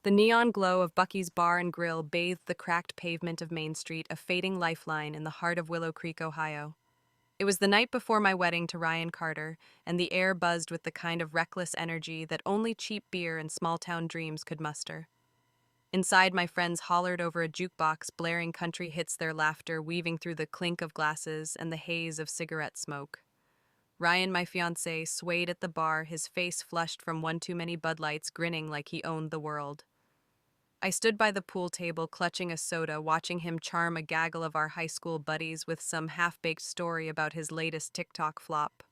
The neon glow of Bucky's Bar and Grill bathed the cracked pavement of Main Street, a fading lifeline in the heart of Willow Creek, Ohio. It was the night before my wedding to Ryan Carter, and the air buzzed with the kind of reckless energy that only cheap beer and small-town dreams could muster. Inside, my friends hollered over a jukebox, blaring country hits, their laughter weaving through the clink of glasses and the haze of cigarette smoke. Ryan, my fiancé, swayed at the bar, his face flushed from one too many Bud Lights, grinning like he owned the world. I stood by the pool table, clutching a soda, watching him charm a gaggle of our high school buddies with some half-baked story about his latest TikTok flop.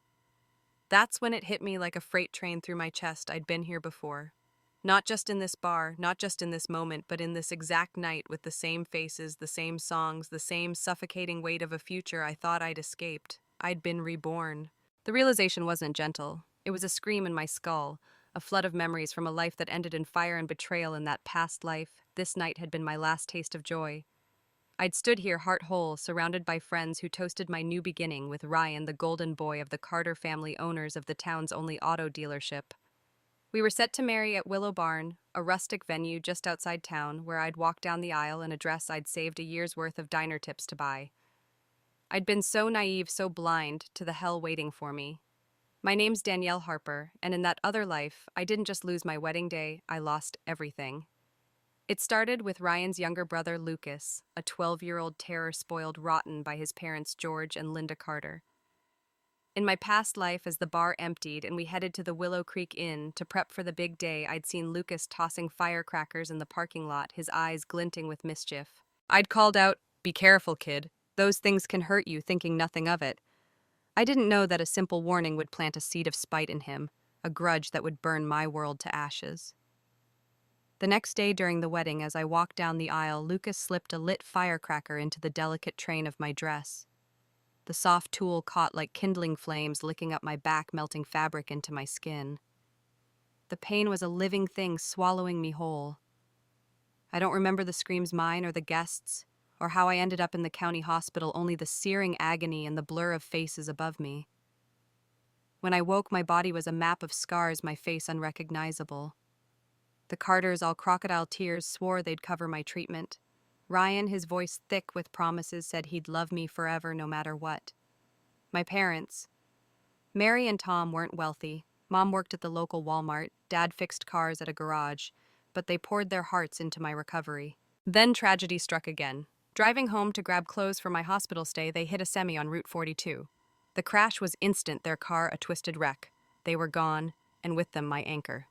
That's when it hit me like a freight train through my chest. I'd been here before. Not just in this bar, not just in this moment, but in this exact night with the same faces, the same songs, the same suffocating weight of a future I thought I'd escaped. I'd been reborn. The realization wasn't gentle. It was a scream in my skull, a flood of memories from a life that ended in fire and betrayal. In that past life, this night had been my last taste of joy. I'd stood here heart whole, surrounded by friends who toasted my new beginning with Ryan, the golden boy of the Carter family, owners of the town's only auto dealership. We were set to marry at Willow Barn, a rustic venue just outside town where I'd walk down the aisle in a dress I'd saved a year's worth of diner tips to buy. I'd been so naive, so blind to the hell waiting for me. My name's Danielle Harper, and in that other life, I didn't just lose my wedding day, I lost everything. It started with Ryan's younger brother, Lucas, a 12-year-old terror spoiled rotten by his parents, George and Linda Carter. In my past life, as the bar emptied and we headed to the Willow Creek Inn to prep for the big day, I'd seen Lucas tossing firecrackers in the parking lot, his eyes glinting with mischief. I'd called out, "Be careful, kid. Those things can hurt you," thinking nothing of it. I didn't know that a simple warning would plant a seed of spite in him, a grudge that would burn my world to ashes. The next day during the wedding, as I walked down the aisle, Lucas slipped a lit firecracker into the delicate train of my dress. The soft tool caught like kindling flames, licking up my back, melting fabric into my skin. The pain was a living thing swallowing me whole. I don't remember the screams mine or the guests, or how I ended up in the county hospital, only the searing agony and the blur of faces above me. When I woke, my body was a map of scars, my face unrecognizable. The Carters, all crocodile tears, swore they'd cover my treatment. Ryan, his voice thick with promises, said he'd love me forever no matter what. My parents. Mary and Tom weren't wealthy. Mom worked at the local Walmart, Dad fixed cars at a garage, but they poured their hearts into my recovery. Then tragedy struck again. Driving home to grab clothes for my hospital stay, they hit a semi on Route 42. The crash was instant, their car a twisted wreck. They were gone, and with them my anchor.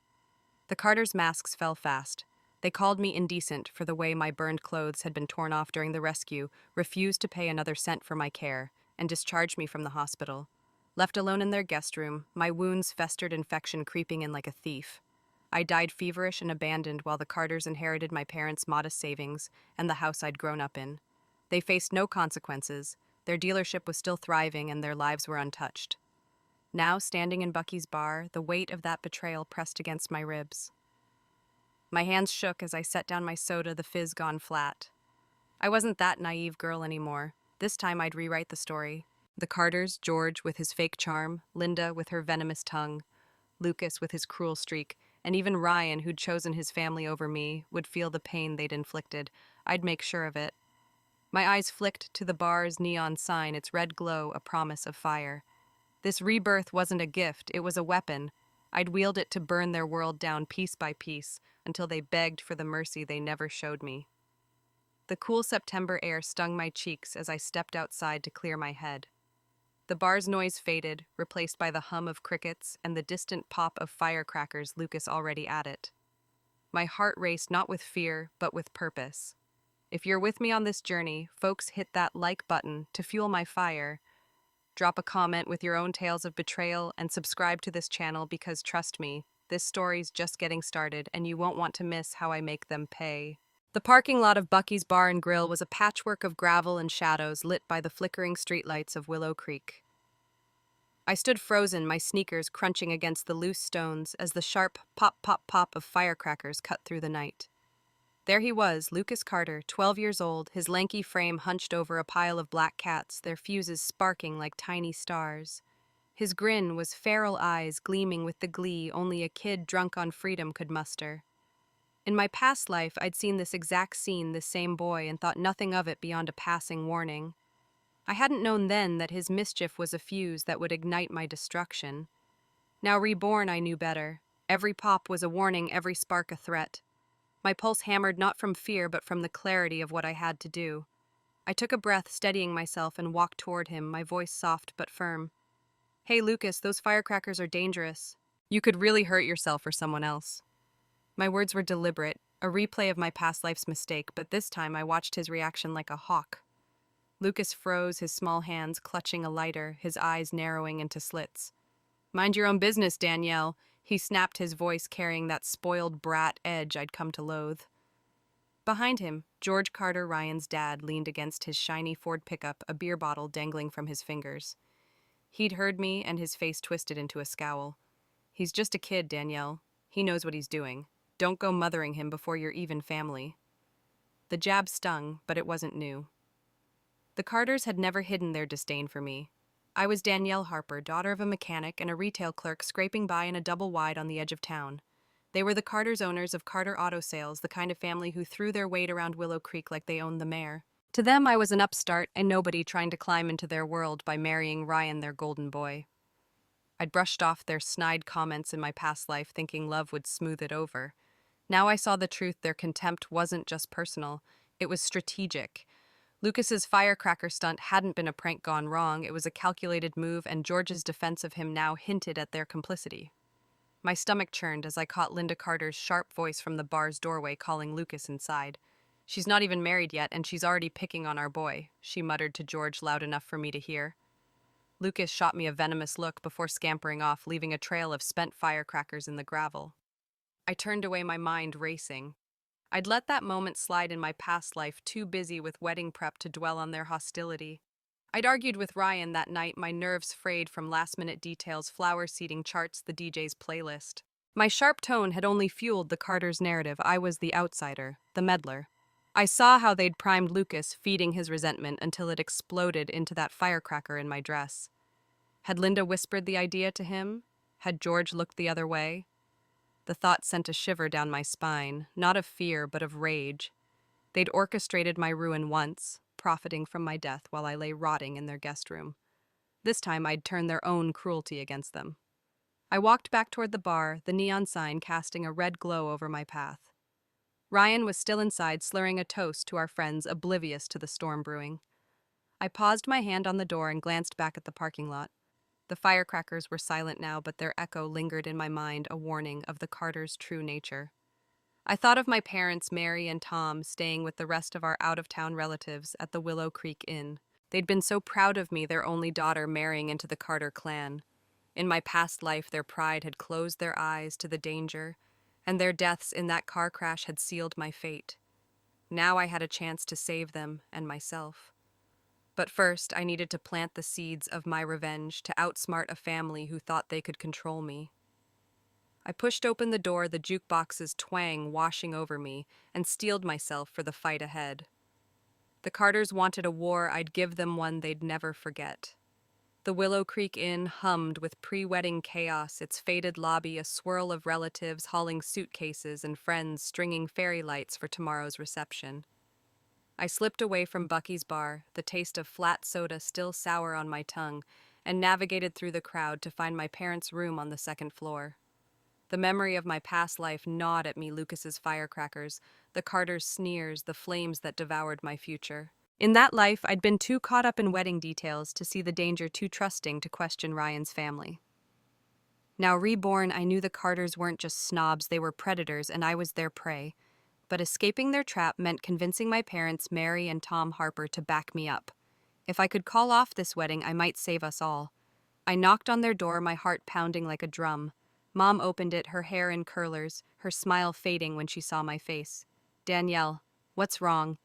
The Carters' masks fell fast. They called me indecent for the way my burned clothes had been torn off during the rescue, refused to pay another cent for my care, and discharged me from the hospital. Left alone in their guest room, my wounds festered, infection creeping in like a thief. I died feverish and abandoned while the Carters inherited my parents' modest savings and the house I'd grown up in. They faced no consequences. Their dealership was still thriving and their lives were untouched. Now, standing in Bucky's bar, the weight of that betrayal pressed against my ribs. My hands shook as I set down my soda, the fizz gone flat. I wasn't that naive girl anymore. This time I'd rewrite the story. The Carters, George with his fake charm, Linda with her venomous tongue, Lucas with his cruel streak, and even Ryan, who'd chosen his family over me, would feel the pain they'd inflicted. I'd make sure of it. My eyes flicked to the bar's neon sign, its red glow a promise of fire. This rebirth wasn't a gift, it was a weapon. I'd wield it to burn their world down piece by piece until they begged for the mercy they never showed me. The cool September air stung my cheeks as I stepped outside to clear my head. The bar's noise faded, replaced by the hum of crickets and the distant pop of firecrackers, Lucas already at it. My heart raced not with fear, but with purpose. If you're with me on this journey, folks, hit that like button to fuel my fire. Drop a comment with your own tales of betrayal and subscribe to this channel because, trust me, this story's just getting started and you won't want to miss how I make them pay. The parking lot of Bucky's Bar and Grill was a patchwork of gravel and shadows lit by the flickering streetlights of Willow Creek. I stood frozen, my sneakers crunching against the loose stones as the sharp pop-pop-pop of firecrackers cut through the night. There he was, Lucas Carter, 12 years old, his lanky frame hunched over a pile of black cats, their fuses sparking like tiny stars. His grin was feral eyes gleaming with the glee only a kid drunk on freedom could muster. In my past life, I'd seen this exact scene, this same boy, and thought nothing of it beyond a passing warning. I hadn't known then that his mischief was a fuse that would ignite my destruction. Now reborn, I knew better. Every pop was a warning, every spark a threat. My pulse hammered not from fear, but from the clarity of what I had to do. I took a breath, steadying myself, and walked toward him, my voice soft but firm. Hey, Lucas, those firecrackers are dangerous. You could really hurt yourself or someone else. My words were deliberate, a replay of my past life's mistake, but this time I watched his reaction like a hawk. Lucas froze, his small hands clutching a lighter, his eyes narrowing into slits. Mind your own business, Danielle, he snapped, his voice carrying that spoiled brat edge I'd come to loathe. Behind him, George Carter, Ryan's dad, leaned against his shiny Ford pickup, a beer bottle dangling from his fingers. He'd heard me, and his face twisted into a scowl. He's just a kid, Danielle. He knows what he's doing. Don't go mothering him before you're even family. The jab stung, but it wasn't new. The Carters had never hidden their disdain for me. I was Danielle Harper, daughter of a mechanic and a retail clerk scraping by in a double wide on the edge of town. They were the Carters, owners of Carter Auto Sales, the kind of family who threw their weight around Willow Creek like they owned the mare. To them, I was an upstart and nobody trying to climb into their world by marrying Ryan, their golden boy. I'd brushed off their snide comments in my past life, thinking love would smooth it over. Now I saw the truth. Their contempt wasn't just personal, it was strategic. Lucas's firecracker stunt hadn't been a prank gone wrong, it was a calculated move, and George's defense of him now hinted at their complicity. My stomach churned as I caught Linda Carter's sharp voice from the bar's doorway calling Lucas inside. She's not even married yet, and she's already picking on our boy, she muttered to George loud enough for me to hear. Lucas shot me a venomous look before scampering off, leaving a trail of spent firecrackers in the gravel. I turned away, my mind racing. I'd let that moment slide in my past life, too busy with wedding prep to dwell on their hostility. I'd argued with Ryan that night, my nerves frayed from last-minute details, flower seating charts, the DJ's playlist. My sharp tone had only fueled the Carters' narrative. I was the outsider, the meddler. I saw how they'd primed Lucas, feeding his resentment until it exploded into that firecracker in my dress. Had Linda whispered the idea to him? Had George looked the other way? The thought sent a shiver down my spine, not of fear, but of rage. They'd orchestrated my ruin once, profiting from my death while I lay rotting in their guest room. This time I'd turn their own cruelty against them. I walked back toward the bar, the neon sign casting a red glow over my path. Ryan was still inside, slurring a toast to our friends, oblivious to the storm brewing. I paused, my hand on the door, and glanced back at the parking lot. The firecrackers were silent now, but their echo lingered in my mind, a warning of the Carters' true nature. I thought of my parents, Mary and Tom, staying with the rest of our out-of-town relatives at the Willow Creek Inn. They'd been so proud of me, their only daughter marrying into the Carter clan. In my past life, their pride had closed their eyes to the danger, and their deaths in that car crash had sealed my fate. Now I had a chance to save them and myself. But first, I needed to plant the seeds of my revenge, to outsmart a family who thought they could control me. I pushed open the door, the jukebox's twang washing over me, and steeled myself for the fight ahead. The Carters wanted a war, I'd give them one they'd never forget. The Willow Creek Inn hummed with pre-wedding chaos, its faded lobby a swirl of relatives hauling suitcases and friends stringing fairy lights for tomorrow's reception. I slipped away from Bucky's bar, the taste of flat soda still sour on my tongue, and navigated through the crowd to find my parents' room on the second floor. The memory of my past life gnawed at me, Lucas's firecrackers, the Carters' sneers, the flames that devoured my future. In that life, I'd been too caught up in wedding details to see the danger, too trusting to question Ryan's family. Now reborn, I knew the Carters weren't just snobs, they were predators, and I was their prey. But escaping their trap meant convincing my parents, Mary and Tom Harper, to back me up. If I could call off this wedding, I might save us all. I knocked on their door, my heart pounding like a drum. Mom opened it, her hair in curlers, her smile fading when she saw my face. Danielle, what's wrong?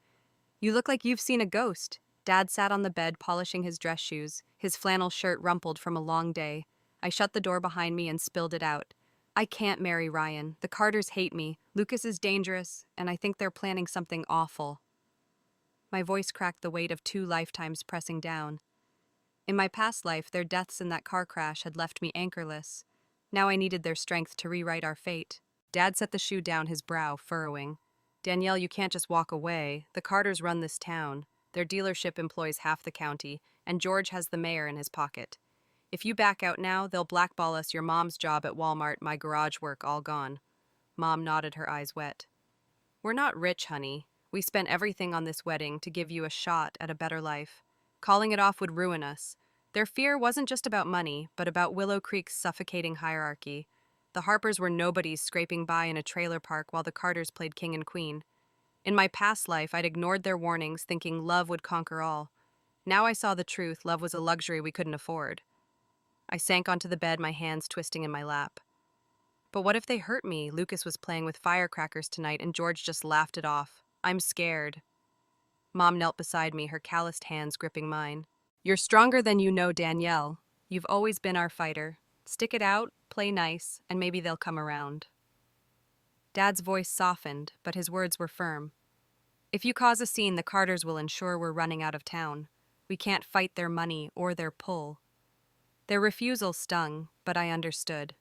You look like you've seen a ghost. Dad sat on the bed, polishing his dress shoes, his flannel shirt rumpled from a long day. I shut the door behind me and spilled it out. I can't marry Ryan. The Carters hate me. Lucas is dangerous, and I think they're planning something awful. My voice cracked, the weight of 2 lifetimes pressing down. In my past life, their deaths in that car crash had left me anchorless. Now I needed their strength to rewrite our fate. Dad set the shoe down, his brow furrowing. Danielle, you can't just walk away. The Carters run this town. Their dealership employs half the county, and George has the mayor in his pocket. If you back out now, they'll blackball us, your mom's job at Walmart, my garage work, all gone. Mom nodded, her eyes wet. We're not rich, honey. We spent everything on this wedding to give you a shot at a better life. Calling it off would ruin us. Their fear wasn't just about money, but about Willow Creek's suffocating hierarchy. The Harpers were nobodies scraping by in a trailer park while the Carters played king and queen. In my past life, I'd ignored their warnings, thinking love would conquer all. Now I saw the truth, love was a luxury we couldn't afford. I sank onto the bed, my hands twisting in my lap. But what if they hurt me? Lucas was playing with firecrackers tonight and George just laughed it off. I'm scared. Mom knelt beside me, her calloused hands gripping mine. You're stronger than you know, Danielle. You've always been our fighter. Stick it out, play nice, and maybe they'll come around. Dad's voice softened, but his words were firm. If you cause a scene, the Carters will ensure we're running out of town. We can't fight their money or their pull. Their refusal stung, but I understood.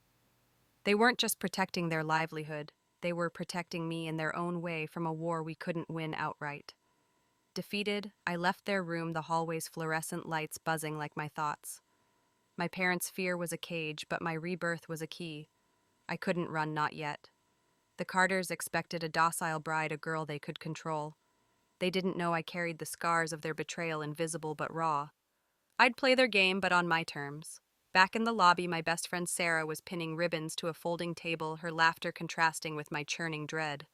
They weren't just protecting their livelihood, they were protecting me in their own way from a war we couldn't win outright. Defeated, I left their room, the hallway's fluorescent lights buzzing like my thoughts. My parents' fear was a cage, but my rebirth was a key. I couldn't run, not yet. The Carters expected a docile bride, a girl they could control. They didn't know I carried the scars of their betrayal, invisible but raw. I'd play their game, but on my terms. Back in the lobby, my best friend Sarah was pinning ribbons to a folding table, her laughter contrasting with my churning dread.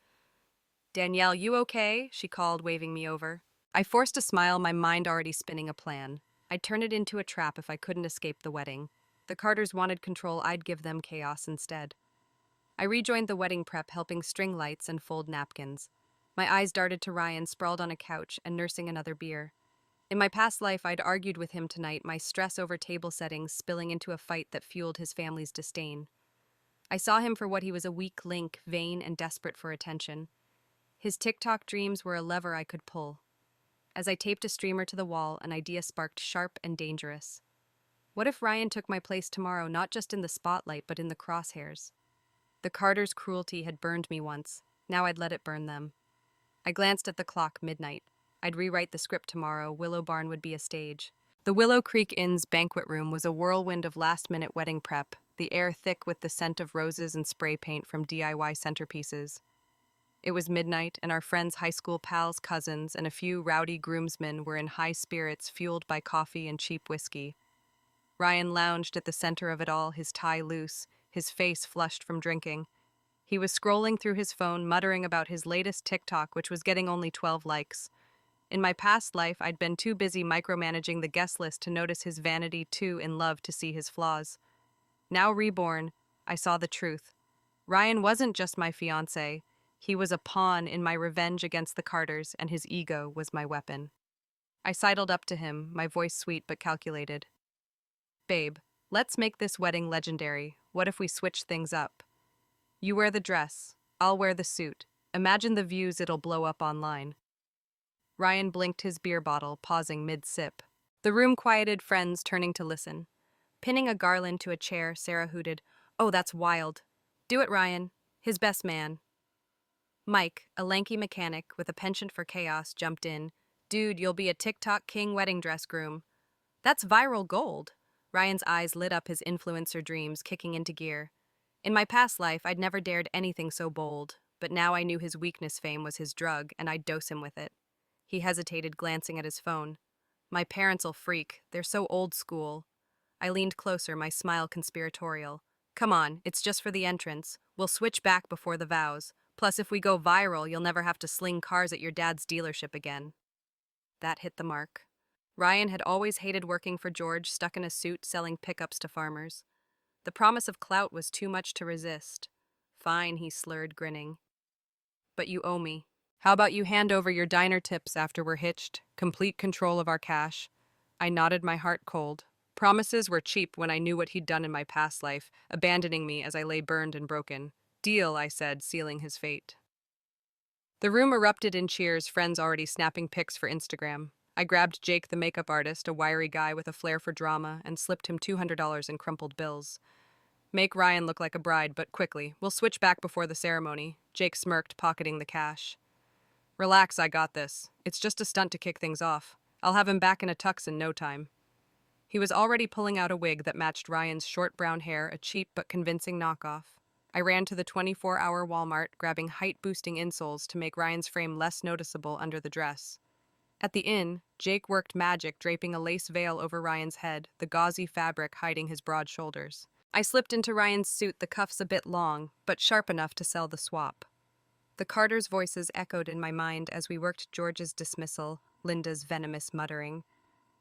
Danielle, you okay? She called, waving me over. I forced a smile, my mind already spinning a plan. I'd turn it into a trap if I couldn't escape the wedding. The Carters wanted control, I'd give them chaos instead. I rejoined the wedding prep, helping string lights and fold napkins. My eyes darted to Ryan, sprawled on a couch and nursing another beer. In my past life, I'd argued with him tonight, my stress over table settings spilling into a fight that fueled his family's disdain. I saw him for what he was, a weak link, vain and desperate for attention. His TikTok dreams were a lever I could pull. As I taped a streamer to the wall, an idea sparked, sharp and dangerous. What if Ryan took my place tomorrow, not just in the spotlight, but in the crosshairs? The Carters' cruelty had burned me once. Now I'd let it burn them. I glanced at the clock, midnight. I'd rewrite the script tomorrow. Willow Barn would be a stage. The Willow Creek Inn's banquet room was a whirlwind of last-minute wedding prep, the air thick with the scent of roses and spray paint from DIY centerpieces. It was midnight, and our friends' high school pals, cousins, and a few rowdy groomsmen were in high spirits, fueled by coffee and cheap whiskey. Ryan lounged at the center of it all, his tie loose, his face flushed from drinking. He was scrolling through his phone, muttering about his latest TikTok, which was getting only 12 likes. In my past life, I'd been too busy micromanaging the guest list to notice his vanity, too in love to see his flaws. Now reborn, I saw the truth. Ryan wasn't just my fiancé. He was a pawn in my revenge against the Carters, and his ego was my weapon. I sidled up to him, my voice sweet but calculated. Babe, let's make this wedding legendary. What if we switch things up? You wear the dress, I'll wear the suit. Imagine the views it'll blow up online. Ryan blinked his beer bottle, pausing mid-sip. The room quieted, friends turning to listen. Pinning a garland to a chair, Sarah hooted, "Oh, that's wild. Do it, Ryan. His best man." Mike, a lanky mechanic with a penchant for chaos, jumped in. "Dude, you'll be a TikTok king wedding dress groom." "That's viral gold." Ryan's eyes lit up, his influencer dreams kicking into gear. In my past life, I'd never dared anything so bold, but now I knew his weakness fame was his drug, and I'd dose him with it. He hesitated, glancing at his phone. My parents'll freak. They're so old school. I leaned closer, my smile conspiratorial. Come on, it's just for the entrance. We'll switch back before the vows. Plus, if we go viral, you'll never have to sling cars at your dad's dealership again. That hit the mark. Ryan had always hated working for George, stuck in a suit, selling pickups to farmers. The promise of clout was too much to resist. Fine, he slurred, grinning. But you owe me. How about you hand over your diner tips after we're hitched? Complete control of our cash. I nodded, my heart cold. Promises were cheap when I knew what he'd done in my past life, abandoning me as I lay burned and broken. Deal, I said, sealing his fate. The room erupted in cheers, friends already snapping pics for Instagram. I grabbed Jake, the makeup artist, a wiry guy with a flair for drama, and slipped him $200 in crumpled bills. Make Ryan look like a bride, but quickly. We'll switch back before the ceremony. Jake smirked, pocketing the cash. Relax, I got this. It's just a stunt to kick things off. I'll have him back in a tux in no time. He was already pulling out a wig that matched Ryan's short brown hair, a cheap but convincing knockoff. I ran to the 24-hour Walmart, grabbing height-boosting insoles to make Ryan's frame less noticeable under the dress. At the inn, Jake worked magic, draping a lace veil over Ryan's head, the gauzy fabric hiding his broad shoulders. I slipped into Ryan's suit, the cuffs a bit long, but sharp enough to sell the swap. The Carters' voices echoed in my mind as we worked George's dismissal, Linda's venomous muttering.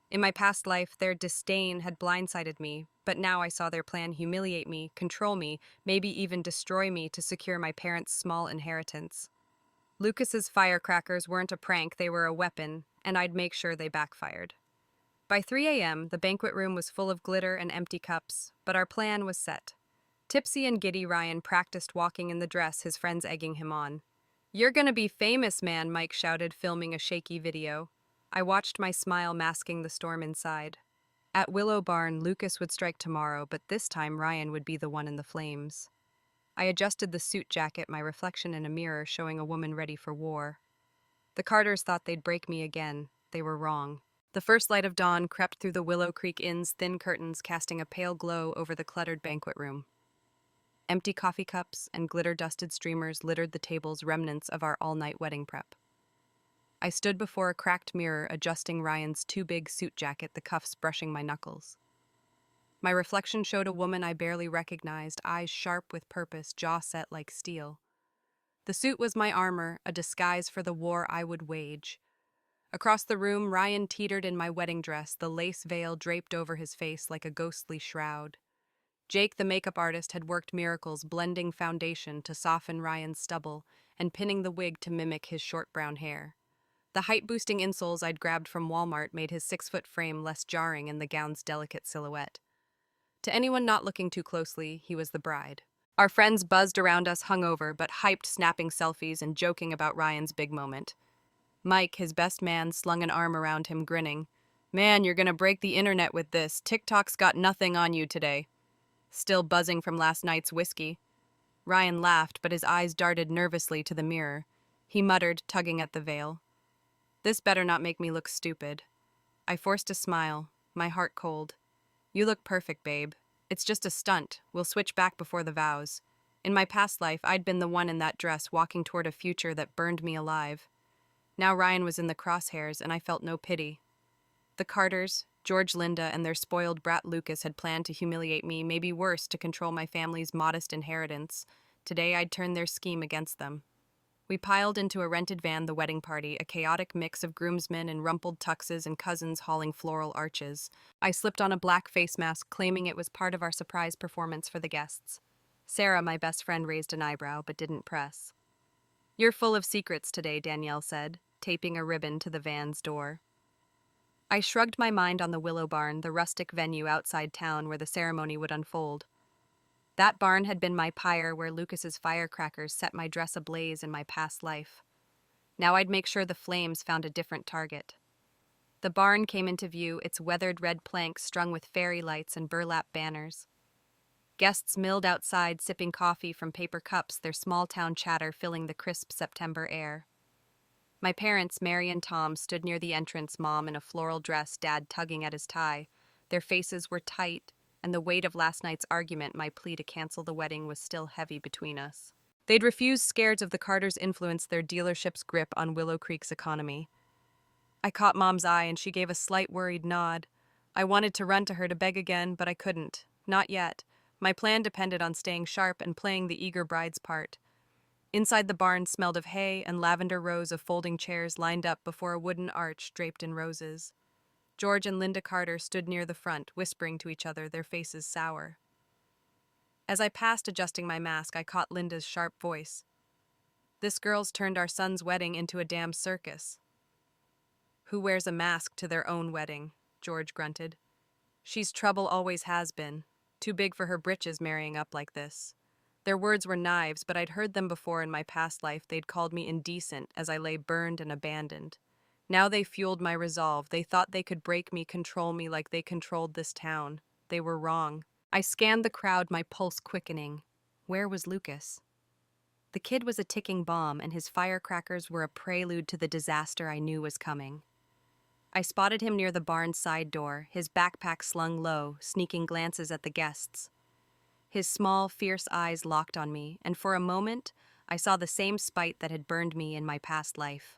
In my past life, their disdain had blindsided me, but now I saw their plan humiliate me, control me, maybe even destroy me to secure my parents' small inheritance. Lucas's firecrackers weren't a prank, they were a weapon, and I'd make sure they backfired. By 3 a.m., the banquet room was full of glitter and empty cups, but our plan was set. Tipsy and giddy, Ryan practiced walking in the dress, his friends egging him on. "You're gonna be famous, man," Mike shouted, filming a shaky video. I watched, my smile masking the storm inside. At Willow Barn, Lucas would strike tomorrow, but this time Ryan would be the one in the flames. I adjusted the suit jacket, my reflection in a mirror showing a woman ready for war. The Carters thought they'd break me again. They were wrong. The first light of dawn crept through the Willow Creek Inn's thin curtains, casting a pale glow over the cluttered banquet room. Empty coffee cups and glitter-dusted streamers littered the table's remnants of our all-night wedding prep. I stood before a cracked mirror, adjusting Ryan's too-big suit jacket, the cuffs brushing my knuckles. My reflection showed a woman I barely recognized, eyes sharp with purpose, jaw set like steel. The suit was my armor, a disguise for the war I would wage. Across the room, Ryan teetered in my wedding dress, the lace veil draped over his face like a ghostly shroud. Jake, the makeup artist, had worked miracles, blending foundation to soften Ryan's stubble and pinning the wig to mimic his short brown hair. The height-boosting insoles I'd grabbed from Walmart made his 6-foot frame less jarring in the gown's delicate silhouette. To anyone not looking too closely, he was the bride. Our friends buzzed around us, hungover, but hyped, snapping selfies and joking about Ryan's big moment. Mike, his best man, slung an arm around him, grinning. "Man, you're gonna break the internet with this. TikTok's got nothing on you today." Still buzzing from last night's whiskey. Ryan laughed, but his eyes darted nervously to the mirror. He muttered, tugging at the veil. "This better not make me look stupid." I forced a smile, my heart cold. "You look perfect, babe. It's just a stunt. We'll switch back before the vows." In my past life, I'd been the one in that dress walking toward a future that burned me alive. Now Ryan was in the crosshairs, and I felt no pity. The Carters, George, Linda, and their spoiled brat Lucas had planned to humiliate me, maybe worse, to control my family's modest inheritance. Today I'd turn their scheme against them. We piled into a rented van, the wedding party, a chaotic mix of groomsmen in rumpled tuxes and cousins hauling floral arches. I slipped on a black face mask, claiming it was part of our surprise performance for the guests. Sarah, my best friend, raised an eyebrow, but didn't press. "You're full of secrets today," Danielle said, taping a ribbon to the van's door. I shrugged my mind on the Willow Barn, the rustic venue outside town where the ceremony would unfold. That barn had been my pyre where Lucas's firecrackers set my dress ablaze in my past life. Now I'd make sure the flames found a different target. The barn came into view, its weathered red planks strung with fairy lights and burlap banners. Guests milled outside, sipping coffee from paper cups, their small-town chatter filling the crisp September air. My parents, Mary and Tom, stood near the entrance, Mom in a floral dress, Dad tugging at his tie. Their faces were tight, and the weight of last night's argument, my plea to cancel the wedding, was still heavy between us. They'd refused, scared of the Carters' influence, their dealership's grip on Willow Creek's economy. I caught Mom's eye, and she gave a slight worried nod. I wanted to run to her to beg again, but I couldn't. Not yet. My plan depended on staying sharp and playing the eager bride's part. Inside the barn smelled of hay and lavender rows of folding chairs lined up before a wooden arch draped in roses. George and Linda Carter stood near the front, whispering to each other, their faces sour. As I passed adjusting my mask, I caught Linda's sharp voice. "This girl's turned our son's wedding into a damn circus." "Who wears a mask to their own wedding?" George grunted. "She's trouble, always has been. Too big for her britches marrying up like this." Their words were knives, but I'd heard them before in my past life. They'd called me indecent as I lay burned and abandoned. Now they fueled my resolve. They thought they could break me, control me like they controlled this town. They were wrong. I scanned the crowd, my pulse quickening. Where was Lucas? The kid was a ticking bomb, and his firecrackers were a prelude to the disaster I knew was coming. I spotted him near the barn's side door, his backpack slung low, sneaking glances at the guests. His small, fierce eyes locked on me, and for a moment, I saw the same spite that had burned me in my past life.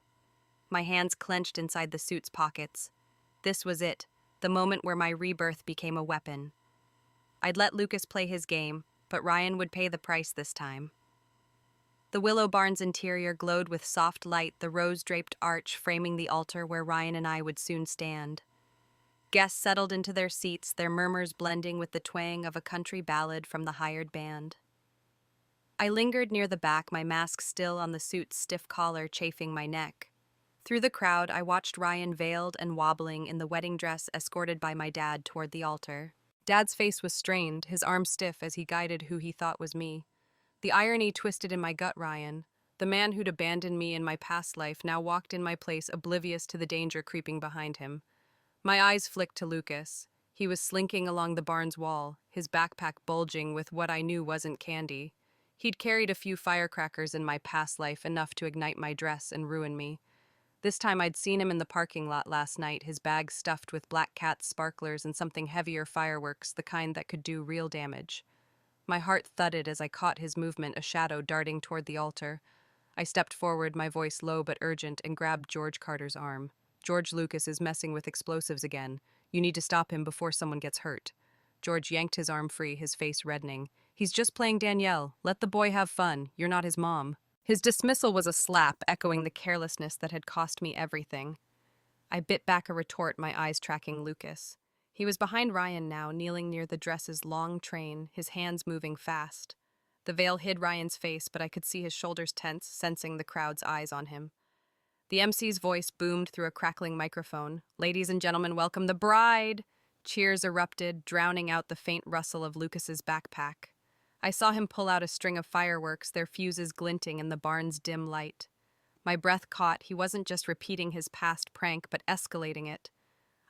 My hands clenched inside the suit's pockets. This was it, the moment where my rebirth became a weapon. I'd let Lucas play his game, but Ryan would pay the price this time. The Willow Barn's interior glowed with soft light, the rose-draped arch framing the altar where Ryan and I would soon stand. Guests settled into their seats, their murmurs blending with the twang of a country ballad from the hired band. I lingered near the back, my mask still on the suit's stiff collar chafing my neck. Through the crowd, I watched Ryan veiled and wobbling in the wedding dress, escorted by my dad toward the altar. Dad's face was strained, his arms stiff as he guided who he thought was me. The irony twisted in my gut. Ryan, the man who'd abandoned me in my past life, now walked in my place, oblivious to the danger creeping behind him. My eyes flicked to Lucas. He was slinking along the barn's wall, his backpack bulging with what I knew wasn't candy. He'd carried a few firecrackers in my past life, enough to ignite my dress and ruin me. This time I'd seen him in the parking lot last night, his bag stuffed with Black Cat sparklers and something heavier fireworks, the kind that could do real damage. My heart thudded as I caught his movement, a shadow darting toward the altar. I stepped forward, my voice low but urgent, and grabbed George Carter's arm. George, Lucas is messing with explosives again. You need to stop him before someone gets hurt. George yanked his arm free, his face reddening. He's just playing Danielle. Let the boy have fun. You're not his mom. His dismissal was a slap, echoing the carelessness that had cost me everything. I bit back a retort, my eyes tracking Lucas. He was behind Ryan now, kneeling near the dress's long train, his hands moving fast. The veil hid Ryan's face, but I could see his shoulders tense, sensing the crowd's eyes on him. The MC's voice boomed through a crackling microphone. Ladies and gentlemen, welcome the bride! Cheers erupted, drowning out the faint rustle of Lucas's backpack. I saw him pull out a string of fireworks, their fuses glinting in the barn's dim light. My breath caught. He wasn't just repeating his past prank, but escalating it.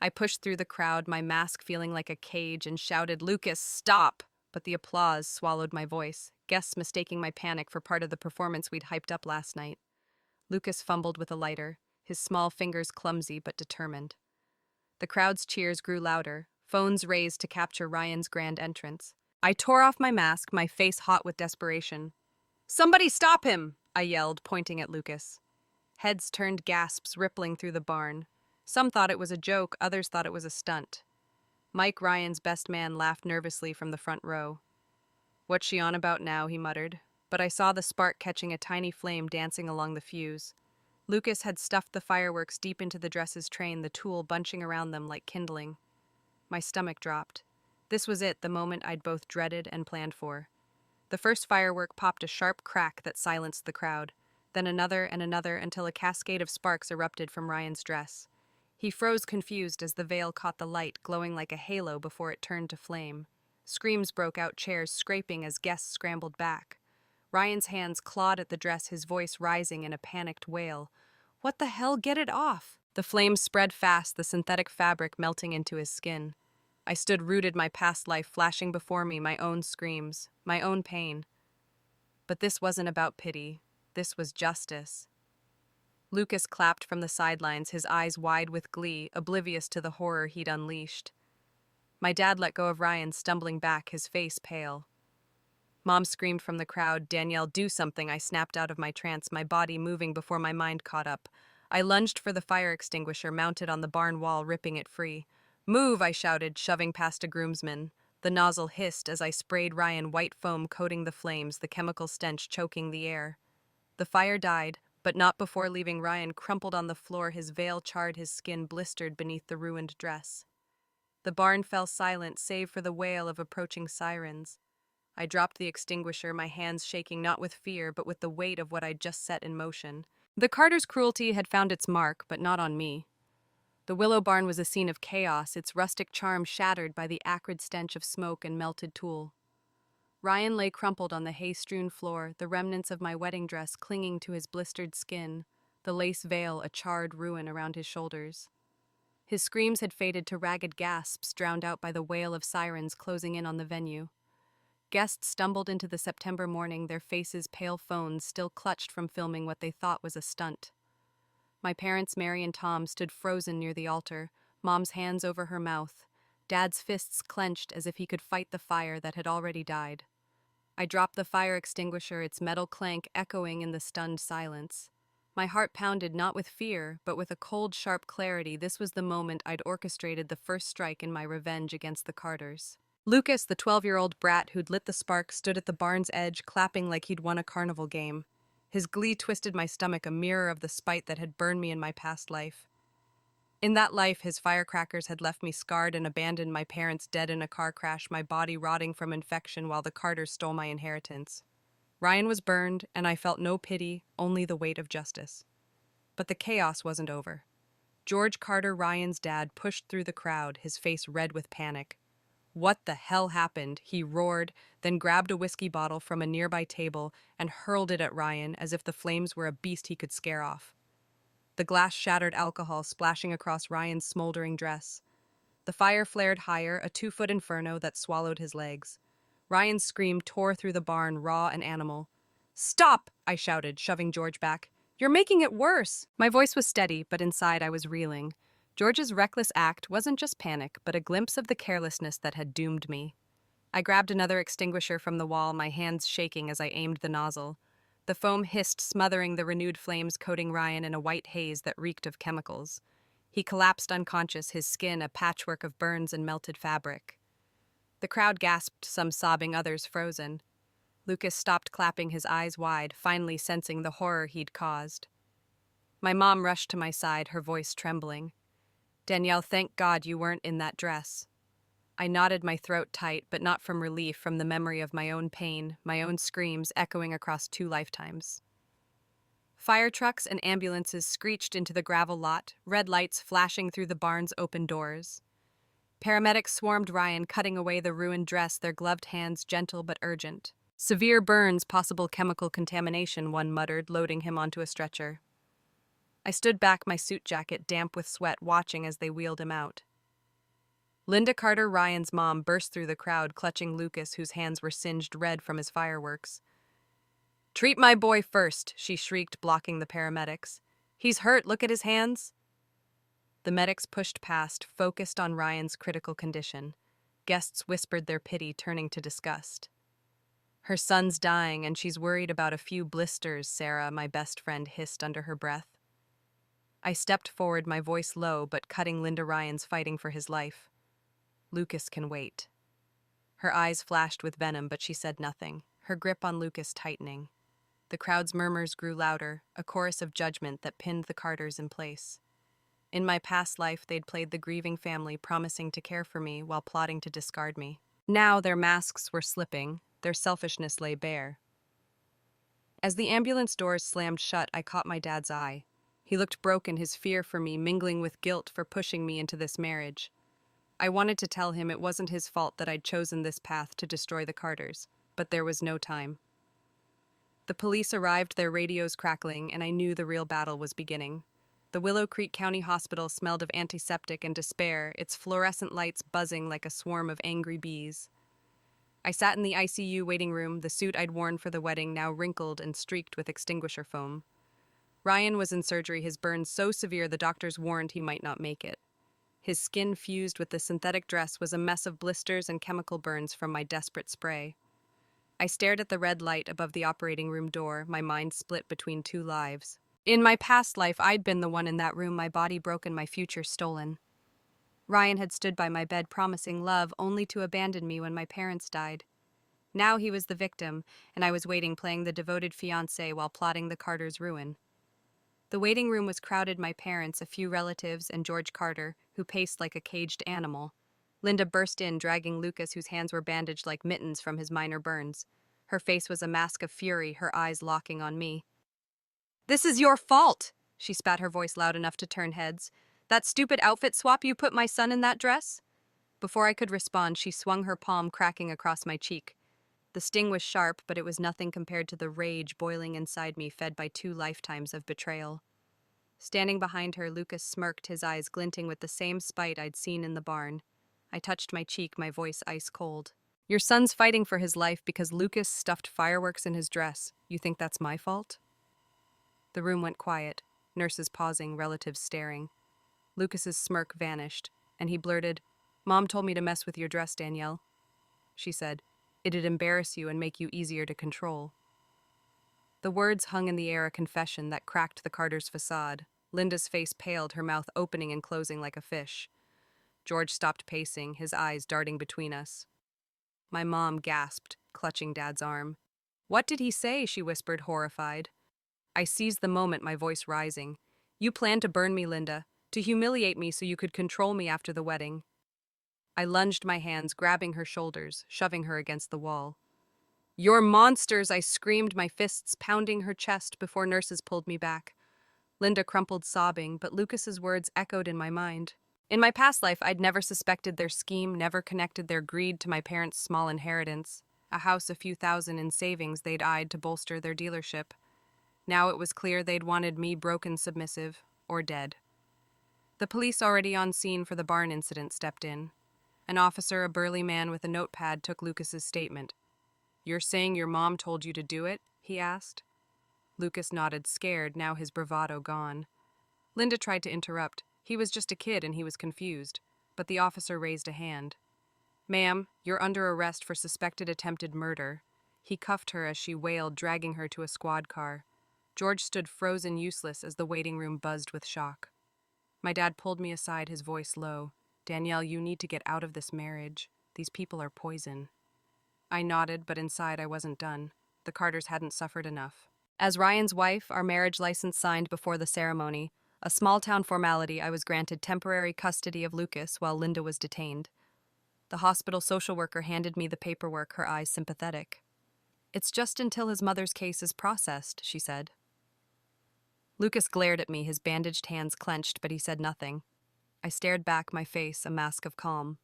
I pushed through the crowd, my mask feeling like a cage, and shouted, "Lucas, stop!" But the applause swallowed my voice, guests mistaking my panic for part of the performance we'd hyped up last night. Lucas fumbled with a lighter, his small fingers clumsy but determined. The crowd's cheers grew louder, phones raised to capture Ryan's grand entrance. I tore off my mask, my face hot with desperation. "Somebody stop him!" I yelled, pointing at Lucas. Heads turned, gasps rippling through the barn. Some thought it was a joke, others thought it was a stunt. Mike, Ryan's best man, laughed nervously from the front row. "What's she on about now?" he muttered. But I saw the spark catching a tiny flame dancing along the fuse. Lucas had stuffed the fireworks deep into the dress's train, the tool bunching around them like kindling. My stomach dropped. This was it, the moment I'd both dreaded and planned for. The first firework popped a sharp crack that silenced the crowd, then another and another until a cascade of sparks erupted from Ryan's dress. He froze confused as the veil caught the light, glowing like a halo before it turned to flame. Screams broke out, chairs scraping as guests scrambled back. Ryan's hands clawed at the dress, his voice rising in a panicked wail. "What the hell? Get it off!" The flames spread fast, the synthetic fabric melting into his skin. I stood rooted, my past life flashing before me, my own screams, my own pain. But this wasn't about pity. This was justice. Lucas clapped from the sidelines, his eyes wide with glee, oblivious to the horror he'd unleashed. My dad let go of Ryan, stumbling back, his face pale. Mom screamed from the crowd, "Danielle, do something!" I snapped out of my trance, my body moving before my mind caught up. I lunged for the fire extinguisher mounted on the barn wall, ripping it free. "Move!" I shouted, shoving past a groomsman. The nozzle hissed as I sprayed Ryan, white foam coating the flames, the chemical stench choking the air. The fire died, but not before leaving Ryan crumpled on the floor, his veil charred, his skin blistered beneath the ruined dress. The barn fell silent, save for the wail of approaching sirens. I dropped the extinguisher, my hands shaking not with fear, but with the weight of what I'd just set in motion. The Carter's cruelty had found its mark, but not on me. The Willow Barn was a scene of chaos, its rustic charm shattered by the acrid stench of smoke and melted tool. Ryan lay crumpled on the hay-strewn floor, the remnants of my wedding dress clinging to his blistered skin, the lace veil a charred ruin around his shoulders. His screams had faded to ragged gasps drowned out by the wail of sirens closing in on the venue. Guests stumbled into the September morning, their faces pale, phones still clutched from filming what they thought was a stunt. My parents, Mary and Tom, stood frozen near the altar, Mom's hands over her mouth, Dad's fists clenched as if he could fight the fire that had already died. I dropped the fire extinguisher, its metal clank echoing in the stunned silence. My heart pounded not with fear, but with a cold, sharp clarity. This was the moment I'd orchestrated the first strike in my revenge against the Carters. Lucas, the 12-year-old brat who'd lit the spark, stood at the barn's edge, clapping like he'd won a carnival game. His glee twisted my stomach, a mirror of the spite that had burned me in my past life. In that life, his firecrackers had left me scarred and abandoned, my parents dead in a car crash, my body rotting from infection while the Carters stole my inheritance. Ryan was burned, and I felt no pity, only the weight of justice. But the chaos wasn't over. George Carter, Ryan's dad, pushed through the crowd, his face red with panic. "What the hell happened?" he roared, then grabbed a whiskey bottle from a nearby table and hurled it at Ryan as if the flames were a beast he could scare off. The glass shattered, alcohol splashing across Ryan's smoldering dress. The fire flared higher, a 2-foot inferno that swallowed his legs. Ryan's scream tore through the barn, raw and animal. "Stop!" I shouted, shoving George back. "You're making it worse!" My voice was steady, but inside I was reeling. George's reckless act wasn't just panic, but a glimpse of the carelessness that had doomed me. I grabbed another extinguisher from the wall, my hands shaking as I aimed the nozzle. The foam hissed, smothering the renewed flames, coating Ryan in a white haze that reeked of chemicals. He collapsed unconscious, his skin a patchwork of burns and melted fabric. The crowd gasped, some sobbing, others frozen. Lucas stopped clapping, his eyes wide, finally sensing the horror he'd caused. My mom rushed to my side, her voice trembling. "Danielle, thank God you weren't in that dress." I knotted, my throat tight, but not from relief, from the memory of my own pain, my own screams echoing across 2 lifetimes. Fire trucks and ambulances screeched into the gravel lot, red lights flashing through the barn's open doors. Paramedics swarmed Ryan, cutting away the ruined dress, their gloved hands gentle but urgent. "Severe burns, possible chemical contamination," one muttered, loading him onto a stretcher. I stood back, my suit jacket damp with sweat, watching as they wheeled him out. Linda Carter, Ryan's mom, burst through the crowd, clutching Lucas, whose hands were singed red from his fireworks. "Treat my boy first," she shrieked, blocking the paramedics. "He's hurt, look at his hands." The medics pushed past, focused on Ryan's critical condition. Guests whispered their pity, turning to disgust. "Her son's dying, and she's worried about a few blisters," Sarah, my best friend, hissed under her breath. I stepped forward, my voice low but cutting. "Linda, Ryan's fighting for his life. Lucas can wait." Her eyes flashed with venom, but she said nothing, her grip on Lucas tightening. The crowd's murmurs grew louder, a chorus of judgment that pinned the Carters in place. In my past life, they'd played the grieving family, promising to care for me while plotting to discard me. Now their masks were slipping, their selfishness lay bare. As the ambulance doors slammed shut, I caught my dad's eye. He looked broken, his fear for me mingling with guilt for pushing me into this marriage. I wanted to tell him it wasn't his fault that I'd chosen this path to destroy the Carters, but there was no time. The police arrived, their radios crackling, and I knew the real battle was beginning. The Willow Creek County Hospital smelled of antiseptic and despair, its fluorescent lights buzzing like a swarm of angry bees. I sat in the ICU waiting room, the suit I'd worn for the wedding now wrinkled and streaked with extinguisher foam. Ryan was in surgery, his burns so severe the doctors warned he might not make it. His skin fused with the synthetic dress was a mess of blisters and chemical burns from my desperate spray. I stared at the red light above the operating room door, my mind split between 2 lives. In my past life, I'd been the one in that room, my body broken, my future stolen. Ryan had stood by my bed promising love, only to abandon me when my parents died. Now he was the victim, and I was waiting, playing the devoted fiancé while plotting the Carters' ruin. The waiting room was crowded, my parents, a few relatives, and George Carter, who paced like a caged animal. Linda burst in, dragging Lucas, whose hands were bandaged like mittens from his minor burns. Her face was a mask of fury, her eyes locking on me. "This is your fault!" She spat, her voice loud enough to turn heads. "That stupid outfit swap, you put my son in that dress?" Before I could respond, she swung her palm, cracking across my cheek. The sting was sharp, but it was nothing compared to the rage boiling inside me, fed by 2 lifetimes of betrayal. Standing behind her, Lucas smirked, his eyes glinting with the same spite I'd seen in the barn. I touched my cheek, my voice ice cold. Your son's fighting for his life because Lucas stuffed fireworks in his dress. You think that's my fault? The room went quiet, nurses pausing, relatives staring. Lucas's smirk vanished, and he blurted, Mom told me to mess with your dress, Danielle. She said, it'd embarrass you and make you easier to control. The words hung in the air, a confession that cracked the Carters' facade. Linda's face paled, her mouth opening and closing like a fish. George stopped pacing, his eyes darting between us. My mom gasped, clutching Dad's arm. What did he say? She whispered, horrified. I seized the moment, my voice rising. You planned to burn me, Linda, to humiliate me so you could control me after the wedding. I lunged my hands, grabbing her shoulders, shoving her against the wall. You're monsters, I screamed, my fists pounding her chest before nurses pulled me back. Linda crumpled, sobbing, but Lucas's words echoed in my mind. In my past life, I'd never suspected their scheme, never connected their greed to my parents' small inheritance, a house a few thousand in savings they'd eyed to bolster their dealership. Now it was clear they'd wanted me broken, submissive, or dead. The police already on scene for the barn incident stepped in. An officer, a burly man with a notepad, took Lucas's statement. You're saying your mom told you to do it? He asked. Lucas nodded, scared, now his bravado gone. Linda tried to interrupt. He was just a kid and he was confused. But the officer raised a hand. Ma'am, you're under arrest for suspected attempted murder. He cuffed her as she wailed, dragging her to a squad car. George stood frozen, useless, as the waiting room buzzed with shock. My dad pulled me aside, his voice low. Danielle, you need to get out of this marriage. These people are poison. I nodded, but inside I wasn't done. The Carters hadn't suffered enough. As Ryan's wife, our marriage license signed before the ceremony, a small-town formality, I was granted temporary custody of Lucas while Linda was detained. The hospital social worker handed me the paperwork, her eyes sympathetic. It's just until his mother's case is processed, she said. Lucas glared at me, his bandaged hands clenched, but he said nothing. I stared back, my face a mask of calm.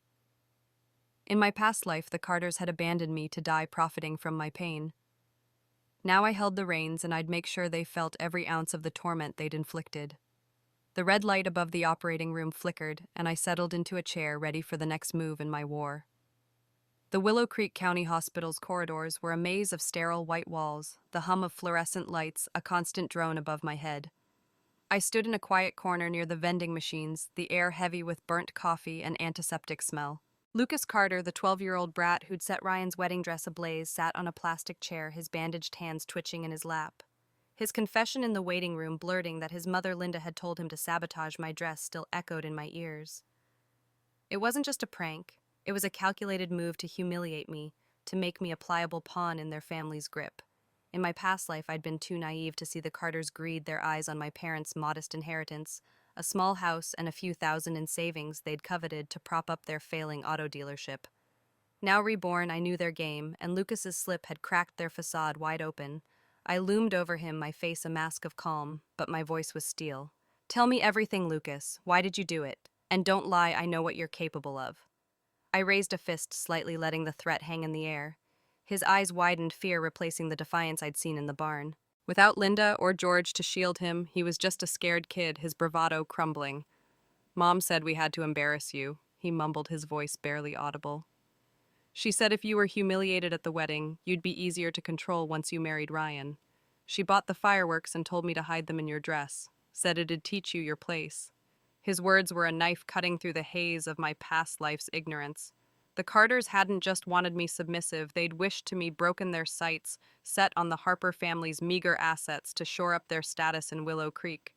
In my past life, the Carters had abandoned me to die profiting from my pain. Now I held the reins, and I'd make sure they felt every ounce of the torment they'd inflicted. The red light above the operating room flickered, and I settled into a chair, ready for the next move in my war. The Willow Creek County Hospital's corridors were a maze of sterile white walls, the hum of fluorescent lights a constant drone above my head. I stood in a quiet corner near the vending machines, the air heavy with burnt coffee and antiseptic smell. Lucas Carter, the 12-year-old brat who'd set Ryan's wedding dress ablaze, sat on a plastic chair, his bandaged hands twitching in his lap. His confession in the waiting room, blurting that his mother Linda had told him to sabotage my dress, still echoed in my ears. It wasn't just a prank. It was a calculated move to humiliate me, to make me a pliable pawn in their family's grip. In my past life, I'd been too naive to see the Carters greed their eyes on my parents' modest inheritance, a small house and a few thousand in savings they'd coveted to prop up their failing auto dealership. Now reborn, I knew their game, and Lucas's slip had cracked their facade wide open. I loomed over him, my face a mask of calm, but my voice was steel. Tell me everything, Lucas. Why did you do it? And don't lie, I know what you're capable of. I raised a fist, slightly letting the threat hang in the air. His eyes widened, fear replacing the defiance I'd seen in the barn. Without Linda or George to shield him, he was just a scared kid, his bravado crumbling. Mom said we had to embarrass you, he mumbled, his voice barely audible. She said if you were humiliated at the wedding, you'd be easier to control once you married Ryan. She bought the fireworks and told me to hide them in your dress, said it'd teach you your place. His words were a knife cutting through the haze of my past life's ignorance. The Carters hadn't just wanted me submissive, they'd wished to me broken their sights, set on the Harper family's meager assets to shore up their status in Willow Creek.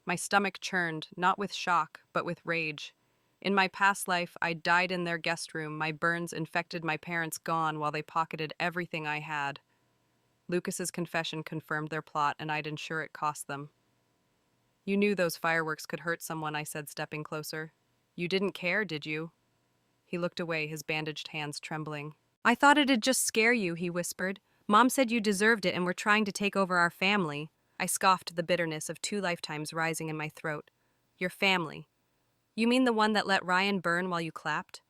My stomach churned, not with shock, but with rage. In my past life, I died in their guest room, my burns infected, my parents gone while they pocketed everything I had. Lucas's confession confirmed their plot, and I'd ensure it cost them. You knew those fireworks could hurt someone, I said, stepping closer. You didn't care, did you? He looked away, his bandaged hands trembling. I thought it'd just scare you, he whispered. Mom said you deserved it and were trying to take over our family. I scoffed, the bitterness of 2 lifetimes rising in my throat. Your family. You mean the one that let Ryan burn while you clapped?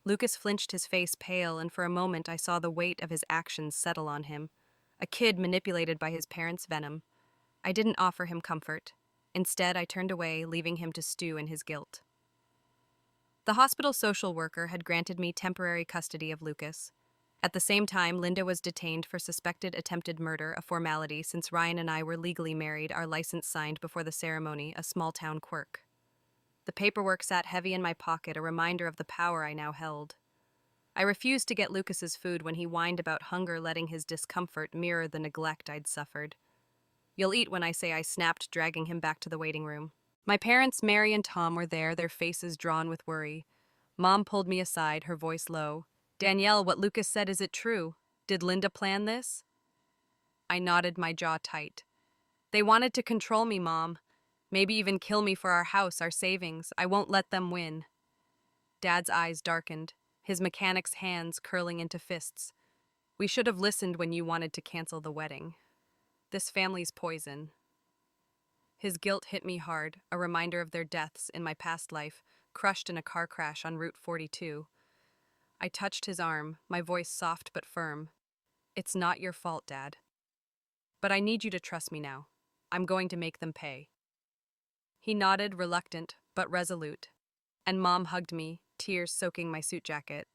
Lucas flinched, his face pale, and for a moment I saw the weight of his actions settle on him. A kid manipulated by his parents' venom. I didn't offer him comfort. Instead, I turned away, leaving him to stew in his guilt. The hospital social worker had granted me temporary custody of Lucas. At the same time, Linda was detained for suspected attempted murder, a formality since Ryan and I were legally married, our license signed before the ceremony, a small-town quirk. The paperwork sat heavy in my pocket, a reminder of the power I now held. I refused to get Lucas's food when he whined about hunger, letting his discomfort mirror the neglect I'd suffered. "You'll eat when I say," I snapped, dragging him back to the waiting room. My parents, Mary and Tom, were there, their faces drawn with worry. Mom pulled me aside, her voice low. "Danielle, what Lucas said, is it true? Did Linda plan this?" I nodded, my jaw tight. "They wanted to control me, Mom. Maybe even kill me for our house, our savings. I won't let them win." Dad's eyes darkened, his mechanic's hands curling into fists. "We should have listened when you wanted to cancel the wedding. This family's poison." His guilt hit me hard, a reminder of their deaths in my past life, crushed in a car crash on Route 42. I touched his arm, my voice soft but firm. "It's not your fault, Dad. But I need you to trust me now. I'm going to make them pay." He nodded, reluctant but resolute. And Mom hugged me, tears soaking my suit jacket.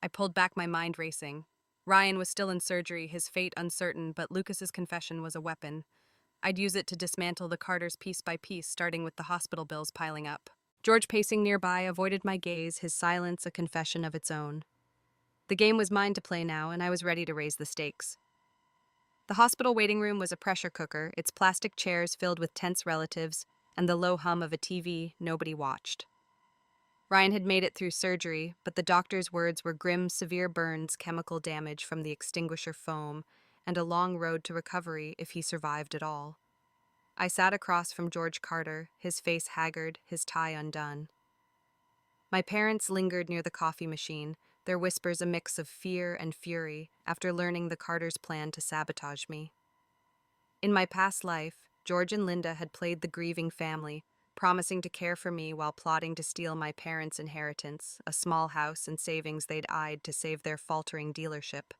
I pulled back, my mind racing. Ryan was still in surgery, his fate uncertain, but Lucas's confession was a weapon. I'd use it to dismantle the Carters piece by piece, starting with the hospital bills piling up. George, pacing nearby, avoided my gaze, his silence a confession of its own. The game was mine to play now, and I was ready to raise the stakes. The hospital waiting room was a pressure cooker, its plastic chairs filled with tense relatives, and the low hum of a TV nobody watched. Ryan had made it through surgery, but the doctor's words were grim, severe burns, chemical damage from the extinguisher foam, and a long road to recovery if he survived at all. I sat across from George Carter, his face haggard, his tie undone. My parents lingered near the coffee machine, their whispers a mix of fear and fury after learning the Carters' plan to sabotage me. In my past life, George and Linda had played the grieving family, promising to care for me while plotting to steal my parents' inheritance, a small house and savings they'd eyed to save their faltering dealership.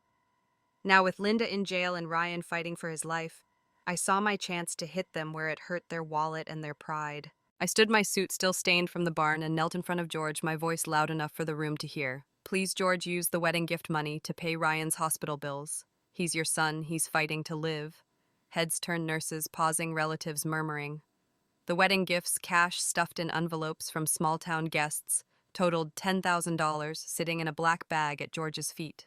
Now, with Linda in jail and Ryan fighting for his life, I saw my chance to hit them where it hurt their wallet and their pride. I stood, my suit still stained from the barn, and knelt in front of George, my voice loud enough for the room to hear. "Please, George, use the wedding gift money to pay Ryan's hospital bills. He's your son, he's fighting to live." Heads turned, nurses pausing, relatives murmuring. The wedding gifts, cash stuffed in envelopes from small-town guests, totaled $10,000, sitting in a black bag at George's feet.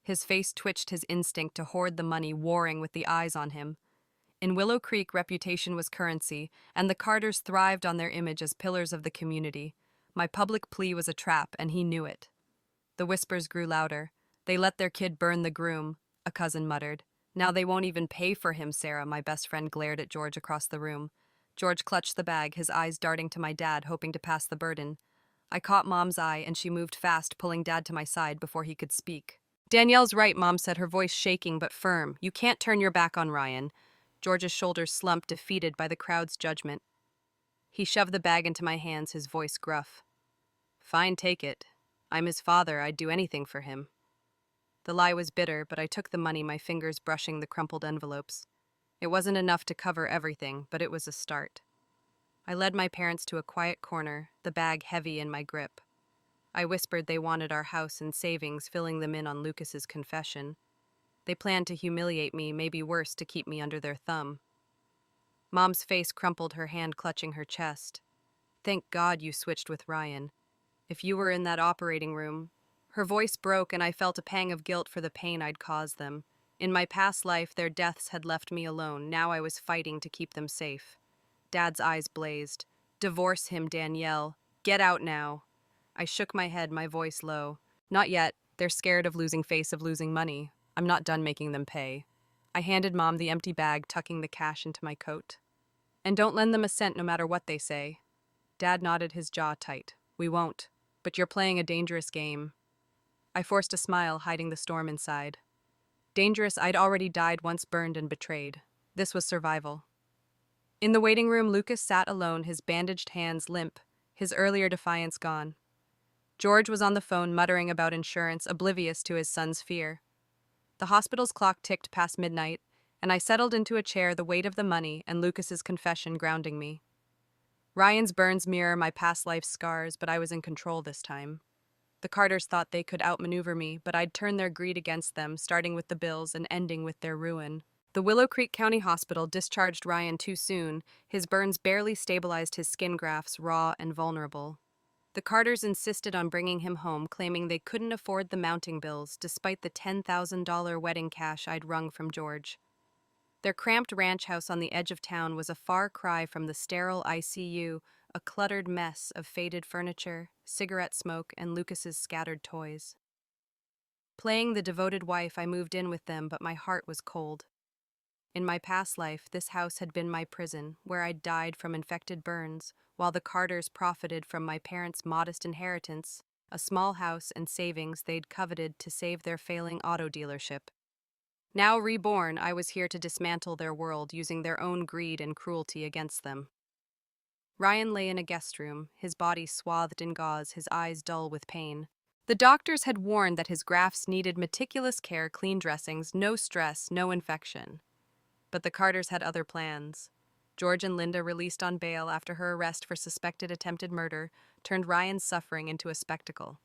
His face twitched, his instinct to hoard the money warring with the eyes on him. In Willow Creek, reputation was currency, and the Carters thrived on their image as pillars of the community. My public plea was a trap, and he knew it. The whispers grew louder. "They let their kid burn the groom," a cousin muttered. "Now they won't even pay for him, Sarah," my best friend glared at George across the room. George clutched the bag, his eyes darting to my dad, hoping to pass the burden. I caught Mom's eye, and she moved fast, pulling Dad to my side before he could speak. "Danielle's right," Mom said, her voice shaking but firm. "You can't turn your back on Ryan." George's shoulders slumped, defeated by the crowd's judgment. He shoved the bag into my hands, his voice gruff. "Fine, take it. I'm his father, I'd do anything for him." The lie was bitter, but I took the money, my fingers brushing the crumpled envelopes. It wasn't enough to cover everything, but it was a start. I led my parents to a quiet corner, the bag heavy in my grip. I whispered they wanted our house and savings, filling them in on Lucas's confession. They planned to humiliate me, maybe worse, to keep me under their thumb. Mom's face crumpled, her hand clutching her chest. "Thank God you switched with Ryan. If you were in that operating room..." Her voice broke, and I felt a pang of guilt for the pain I'd caused them. In my past life, their deaths had left me alone. Now I was fighting to keep them safe. Dad's eyes blazed. "Divorce him, Danielle. Get out now." I shook my head, my voice low. "Not yet. They're scared of losing face, of losing money. I'm not done making them pay." I handed Mom the empty bag, tucking the cash into my coat. "And don't lend them a cent no matter what they say." Dad nodded, his jaw tight. "We won't. But you're playing a dangerous game." I forced a smile, hiding the storm inside. Dangerous, I'd already died once, burned and betrayed. This was survival. In the waiting room, Lucas sat alone, his bandaged hands limp, his earlier defiance gone. George was on the phone, muttering about insurance, oblivious to his son's fear. The hospital's clock ticked past midnight, and I settled into a chair, the weight of the money and Lucas's confession grounding me. Ryan's burns mirror my past life scars, but I was in control this time. The Carters thought they could outmaneuver me, but I'd turn their greed against them, starting with the bills and ending with their ruin. The Willow Creek County Hospital discharged Ryan too soon. His burns barely stabilized his skin grafts, raw and vulnerable. The Carters insisted on bringing him home, claiming they couldn't afford the mounting bills, despite the $10,000 wedding cash I'd wrung from George. Their cramped ranch house on the edge of town was a far cry from the sterile ICU, a cluttered mess of faded furniture, cigarette smoke, and Lucas's scattered toys. Playing the devoted wife, I moved in with them, but my heart was cold. In my past life, this house had been my prison, where I'd died from infected burns, while the Carters profited from my parents' modest inheritance, a small house and savings they'd coveted to save their failing auto dealership. Now reborn, I was here to dismantle their world using their own greed and cruelty against them. Ryan lay in a guest room, his body swathed in gauze, his eyes dull with pain. The doctors had warned that his grafts needed meticulous care, clean dressings, no stress, no infection. But the Carters had other plans. George and Linda, released on bail after her arrest for suspected attempted murder, turned Ryan's suffering into a spectacle.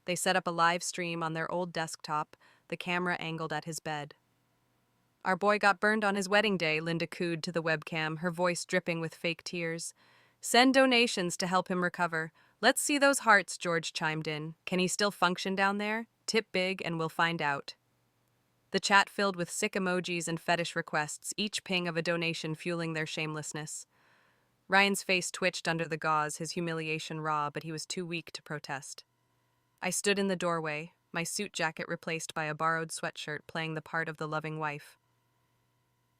They set up a live stream on their old desktop, the camera angled at his bed. "Our boy got burned on his wedding day," Linda cooed to the webcam, her voice dripping with fake tears. "Send donations to help him recover. Let's see those hearts," George chimed in. "Can he still function down there? Tip big and we'll find out." The chat filled with sick emojis and fetish requests, each ping of a donation fueling their shamelessness. Ryan's face twitched under the gauze, his humiliation raw, but he was too weak to protest. I stood in the doorway, my suit jacket replaced by a borrowed sweatshirt, playing the part of the loving wife.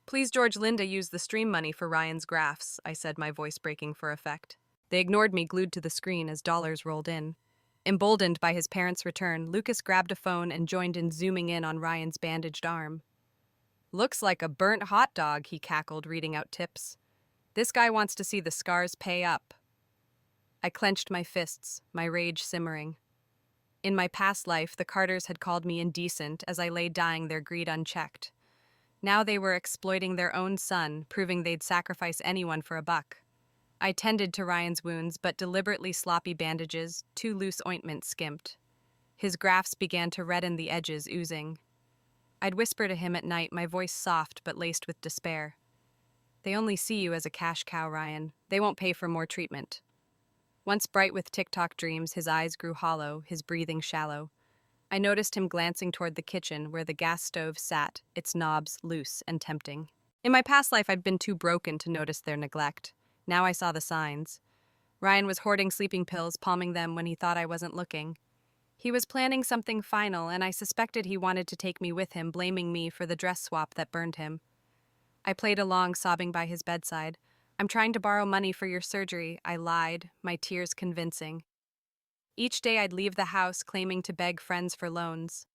"Please, George, Linda used the stream money for Ryan's grafts," I said, my voice breaking for effect. They ignored me, glued to the screen as dollars rolled in. Emboldened by his parents' return, Lucas grabbed a phone and joined in, zooming in on Ryan's bandaged arm. "Looks like a burnt hot dog," he cackled, reading out tips. "This guy wants to see the scars pay up." I clenched my fists, my rage simmering. In my past life, the Carters had called me indecent as I lay dying, their greed unchecked. Now they were exploiting their own son, proving they'd sacrifice anyone for a buck. I tended to Ryan's wounds, but deliberately sloppy bandages, too loose ointment skimped. His grafts began to redden, the edges oozing. I'd whisper to him at night, my voice soft but laced with despair. "They only see you as a cash cow, Ryan. They won't pay for more treatment." Once bright with TikTok dreams, his eyes grew hollow, his breathing shallow. I noticed him glancing toward the kitchen where the gas stove sat, its knobs loose and tempting. In my past life, I'd been too broken to notice their neglect. Now I saw the signs. Ryan was hoarding sleeping pills, palming them when he thought I wasn't looking. He was planning something final, and I suspected he wanted to take me with him, blaming me for the dress swap that burned him. I played along, sobbing by his bedside. "I'm trying to borrow money for your surgery," I lied, my tears convincing. Each day I'd leave the house, claiming to beg friends for loans.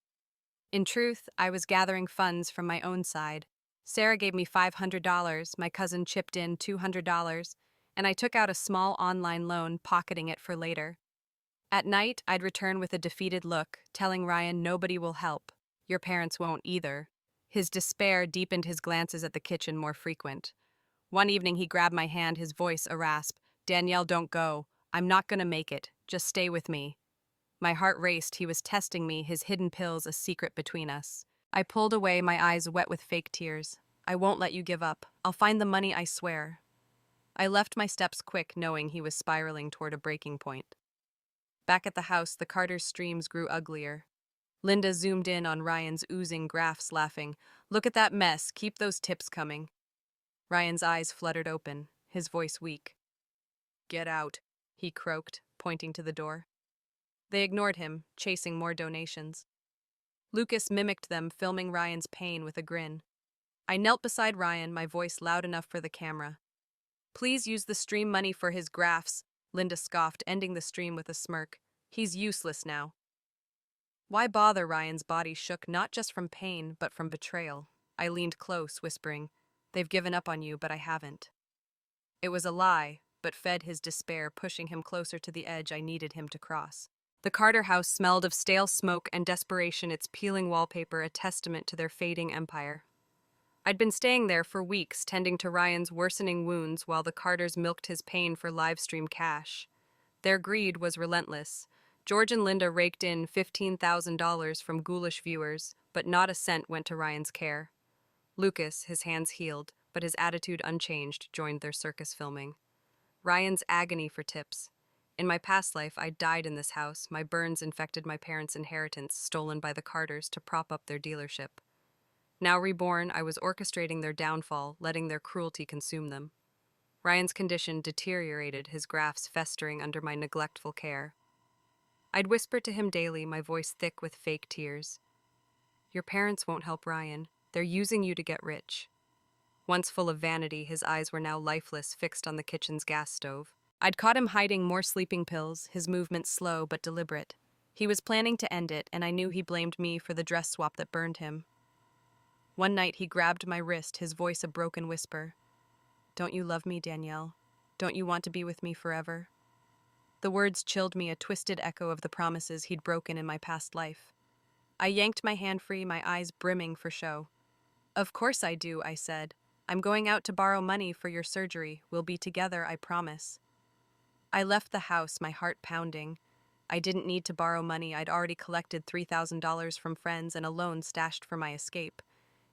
In truth, I was gathering funds from my own side. Sarah gave me $500, my cousin chipped in $200, and I took out a small online loan, pocketing it for later. At night, I'd return with a defeated look, telling Ryan nobody will help. Your parents won't either. His despair deepened, his glances at the kitchen more frequent. One evening he grabbed my hand, his voice a rasp. "Danielle, don't go. I'm not gonna make it. Just stay with me." My heart raced. He was testing me, his hidden pills a secret between us. I pulled away, my eyes wet with fake tears. "I won't let you give up. I'll find the money, I swear." I left my steps quick, knowing he was spiraling toward a breaking point. Back at the house, the Carters' streams grew uglier. Linda zoomed in on Ryan's oozing grafts, laughing. "Look at that mess. Keep those tips coming." Ryan's eyes fluttered open, his voice weak. "Get out," he croaked, pointing to the door. They ignored him, chasing more donations. Lucas mimicked them, filming Ryan's pain with a grin. I knelt beside Ryan, my voice loud enough for the camera. "Please use the stream money for his grafts," Linda scoffed, ending the stream with a smirk. "He's useless now." Why bother? Ryan's body shook, not just from pain, but from betrayal. I leaned close, whispering, "They've given up on you, but I haven't." It was a lie, but fed his despair, pushing him closer to the edge I needed him to cross. The Carter house smelled of stale smoke and desperation, its peeling wallpaper a testament to their fading empire. I'd been staying there for weeks, tending to Ryan's worsening wounds while the Carters milked his pain for livestream cash. Their greed was relentless. George and Linda raked in $15,000 from ghoulish viewers, but not a cent went to Ryan's care. Lucas, his hands healed, but his attitude unchanged, joined their circus filming. Ryan's agony for tips. In my past life, I died in this house. My burns infected my parents' inheritance, stolen by the Carters to prop up their dealership. Now reborn, I was orchestrating their downfall, letting their cruelty consume them. Ryan's condition deteriorated, his grafts festering under my neglectful care. I'd whisper to him daily, my voice thick with fake tears. Your parents won't help Ryan. They're using you to get rich. Once full of vanity, his eyes were now lifeless, fixed on the kitchen's gas stove. I'd caught him hiding more sleeping pills, his movements slow but deliberate. He was planning to end it, and I knew he blamed me for the dress swap that burned him. One night he grabbed my wrist, his voice a broken whisper. Don't you love me, Danielle? Don't you want to be with me forever? The words chilled me, a twisted echo of the promises he'd broken in my past life. I yanked my hand free, my eyes brimming for show. Of course I do, I said. I'm going out to borrow money for your surgery. We'll be together, I promise. I left the house, my heart pounding. I didn't need to borrow money. I'd already collected $3,000 from friends and a loan stashed for my escape.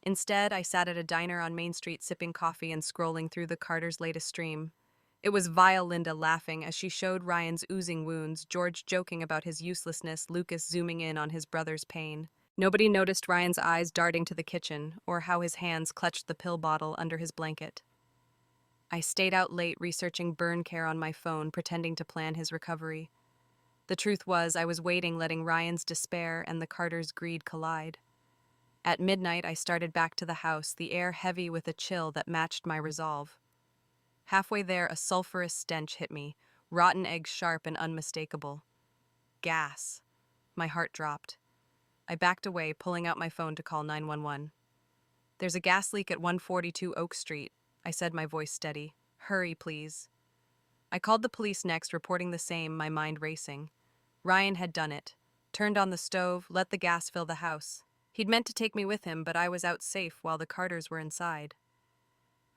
Instead, I sat at a diner on Main Street sipping coffee and scrolling through the Carters' latest stream. It was vile, Linda laughing as she showed Ryan's oozing wounds, George joking about his uselessness, Lucas zooming in on his brother's pain. Nobody noticed Ryan's eyes darting to the kitchen, or how his hands clutched the pill bottle under his blanket. I stayed out late researching burn care on my phone, pretending to plan his recovery. The truth was, I was waiting, letting Ryan's despair and the Carters' greed collide. At midnight, I started back to the house, the air heavy with a chill that matched my resolve. Halfway there, a sulphurous stench hit me, rotten eggs sharp and unmistakable. Gas. My heart dropped. I backed away, pulling out my phone to call 911. There's a gas leak at 142 Oak Street, I said, my voice steady. Hurry, please. I called the police next, reporting the same, my mind racing. Ryan had done it. Turned on the stove, let the gas fill the house. He'd meant to take me with him, but I was out safe while the Carters were inside.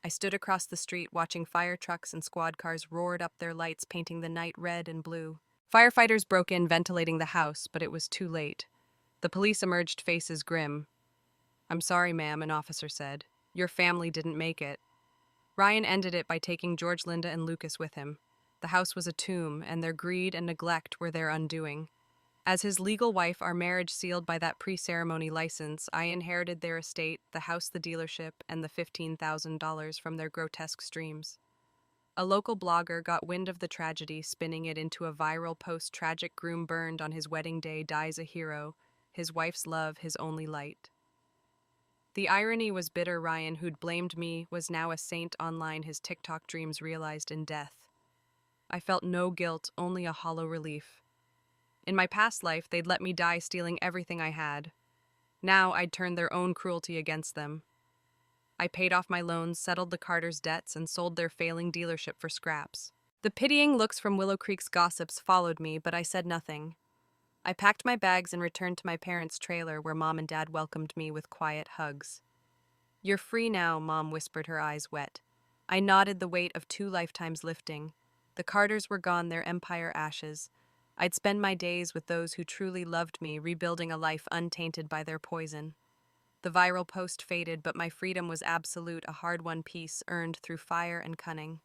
I stood across the street watching fire trucks and squad cars roared up their lights, painting the night red and blue. Firefighters broke in, ventilating the house, but it was too late. The police emerged, faces grim. I'm sorry, ma'am, an officer said. Your family didn't make it. Ryan ended it by taking George, Linda, and Lucas with him. The house was a tomb, and their greed and neglect were their undoing. As his legal wife, our marriage sealed by that pre-ceremony license, I inherited their estate, the house, the dealership, and the $15,000 from their grotesque streams. A local blogger got wind of the tragedy, spinning it into a viral post. Tragic groom burned on his wedding day, dies a hero, his wife's love, his only light. The irony was bitter. Ryan, who'd blamed me, was now a saint online, his TikTok dreams realized in death. I felt no guilt, only a hollow relief. In my past life, they'd let me die stealing everything I had. Now I'd turn their own cruelty against them. I paid off my loans, settled the Carters' debts, and sold their failing dealership for scraps. The pitying looks from Willow Creek's gossips followed me, but I said nothing. I packed my bags and returned to my parents' trailer, where Mom and Dad welcomed me with quiet hugs. You're free now, Mom whispered, her eyes wet. I nodded, the weight of 2 lifetimes lifting. The Carters were gone, their empire ashes. I'd spend my days with those who truly loved me, rebuilding a life untainted by their poison. The viral post faded, but my freedom was absolute, a hard-won peace earned through fire and cunning.